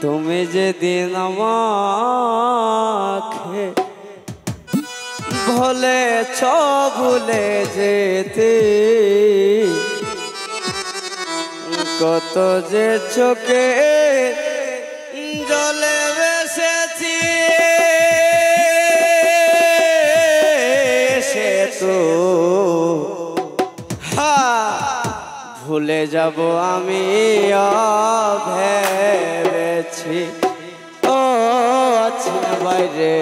তুমি যেদিন আমাকে বলেছ ভুলে যেতে, কত যে চোখে জলে বেসেছি, সে তো ভুলে যাব আমি ভেবেছি। ও আছেন বাইরে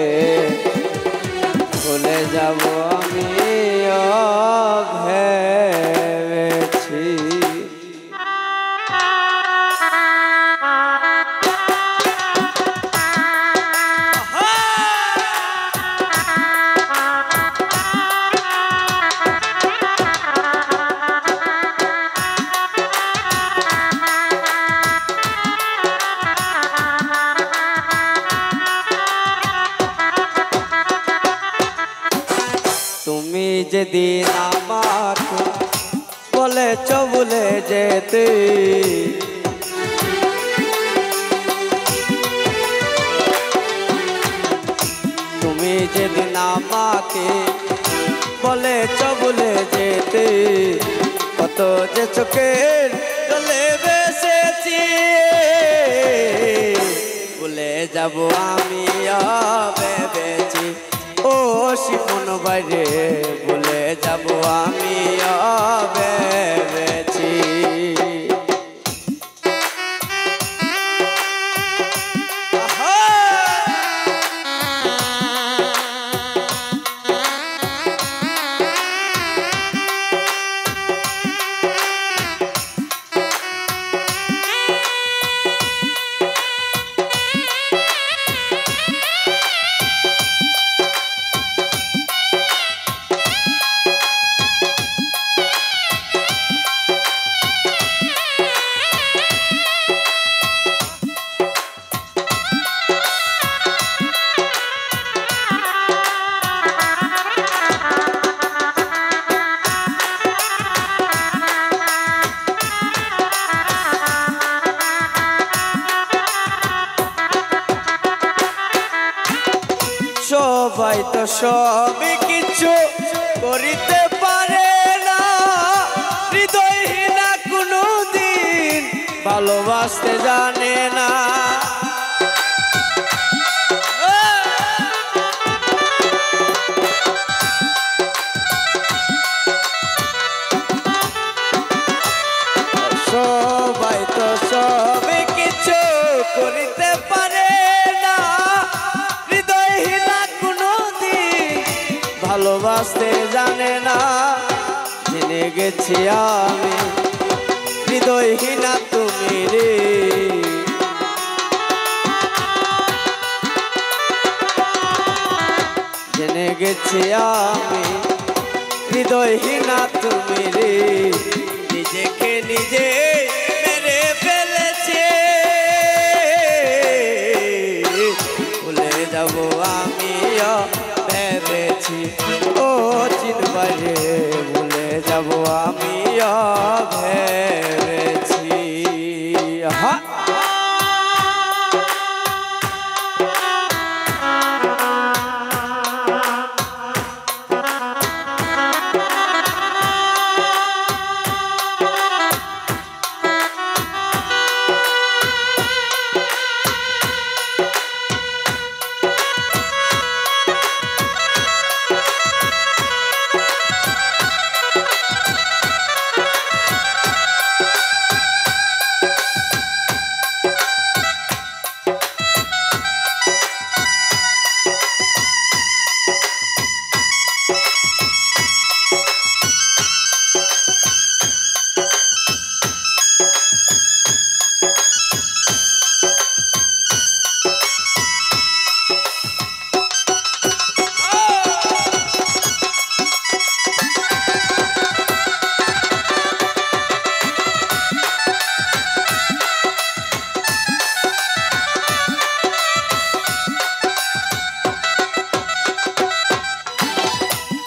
ভুলে যাব আমি ভেবেছি। তুমি যেদিন আমাকে বলেছ ভুলে যেতে, তুমি যেদিন আমাকে বলেছ ভুলে যেতে, কত যে চোখের জলে বেসেছি, ভুলে যাব আমি ভেবেছি। ও শিপন বাইরে ভুলে যাব আমি ভেবেছি। সবাই তো সবই কিছু করিতে পারে না, হৃদয়হীনা কোনো দিন ভালোবাসতে জানে না। সবাই তো সবই কিছু করিতে পারে না, ভালোবাসতে জানে না। জেনে গেছি আমি হৃদয়হীনা তুমি রে, জেনে গেছি আমি হৃদয়হীনা তুমি রে। নিজেকে নিজে মেরে ফেলেছে, ভুলে যাব আমি ভেবেছি। ও চিন বাইরে ভুলে যাব আমি ভেবেছি।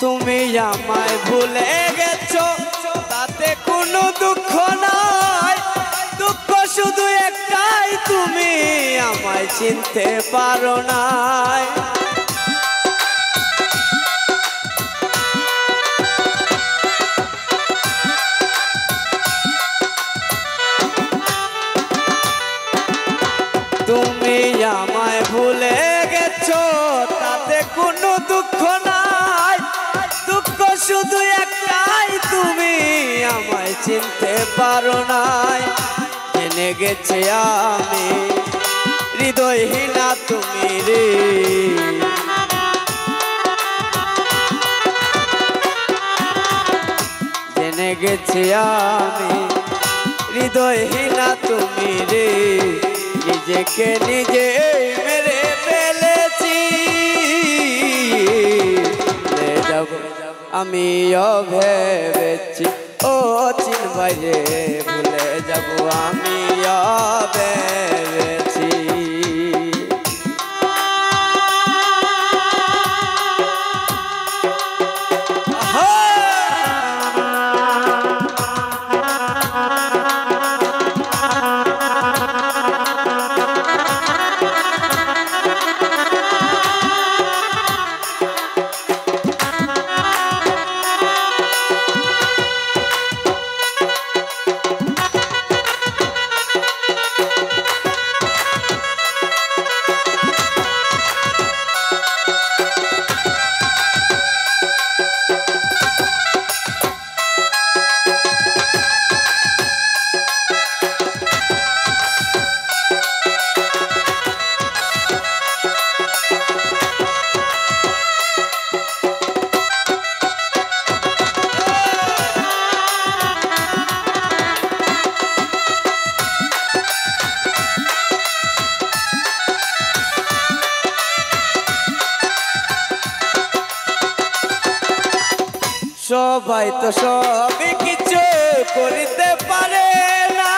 তুমি আমায় ভুলে গেছো তাতে কোনো দুঃখ নাই, দুঃখ শুধু একটাই তুমি আমায় চিনতে পারো নাই। তুমি আমায় ভুলে গেছো তাতে কোনো দুঃখ নাই, দুঃখ শুধু একটাই তুমি আমায় চিনতে পারো নাই। জেনে গেছে আমি হৃদয়হীনা তুমি রে, জেনে গেছে আমি হৃদয়হীনা তুমি রে। নিজেকে নিজে মেরে ফেলেছি, আমি ভেবেছি ও চিন বাইরে ভুলে যাব আমি ভেবেছি। সবাই তো সবই কিছু করিতে পারে না,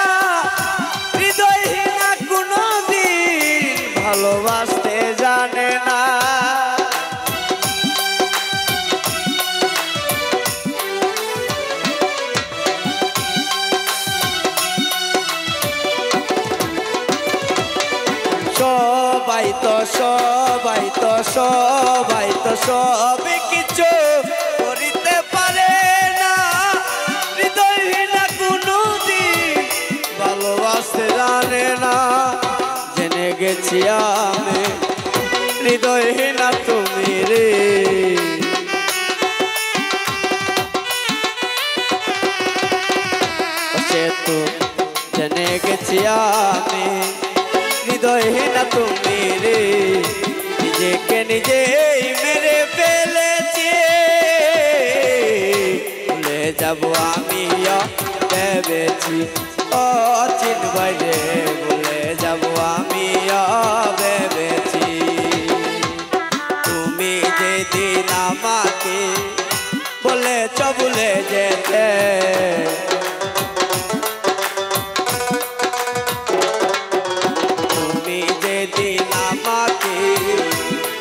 হৃদয়হীনা কোনদিন ভালোবাসতে জানে না। সবাই তো সবই কিছু করিতে পারে না, হৃদয়হীনা কোনদিন ভালোবাসতে জানে না। জেনে গেছি আমি হৃদয়হীনা তুমি রে, সে তো জেনে গেছি আমি হৃদয়হীনা তুমি রে। নিজেকে নিজেই মেরে ফেলেছি, ভুলে যাব আমি ভেবেছি ও চিন বাইরে ভুলে যাব আমি ভেবেছি। তুমি যেদিন আমাকে বলেছ ভুলে যেতে, তুমি যেদিন আমাকে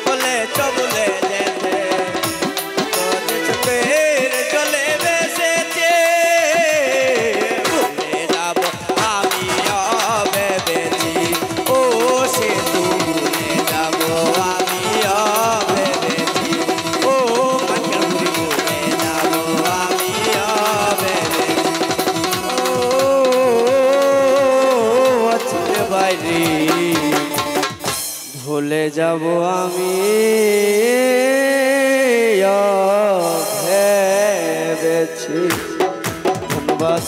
বলেছ ভুলে যেতে, চলে বেসেছে ভুলে যাব আমি ভেবেছি ও সে তু ভুলে যাব আমি ভেবেছি ও মাঝখানে ভুলে যাব আমি ভেবেছি ও আজকে বাইরে ভুলে যাব আমি ভেবেছি। ধন্যবাদ।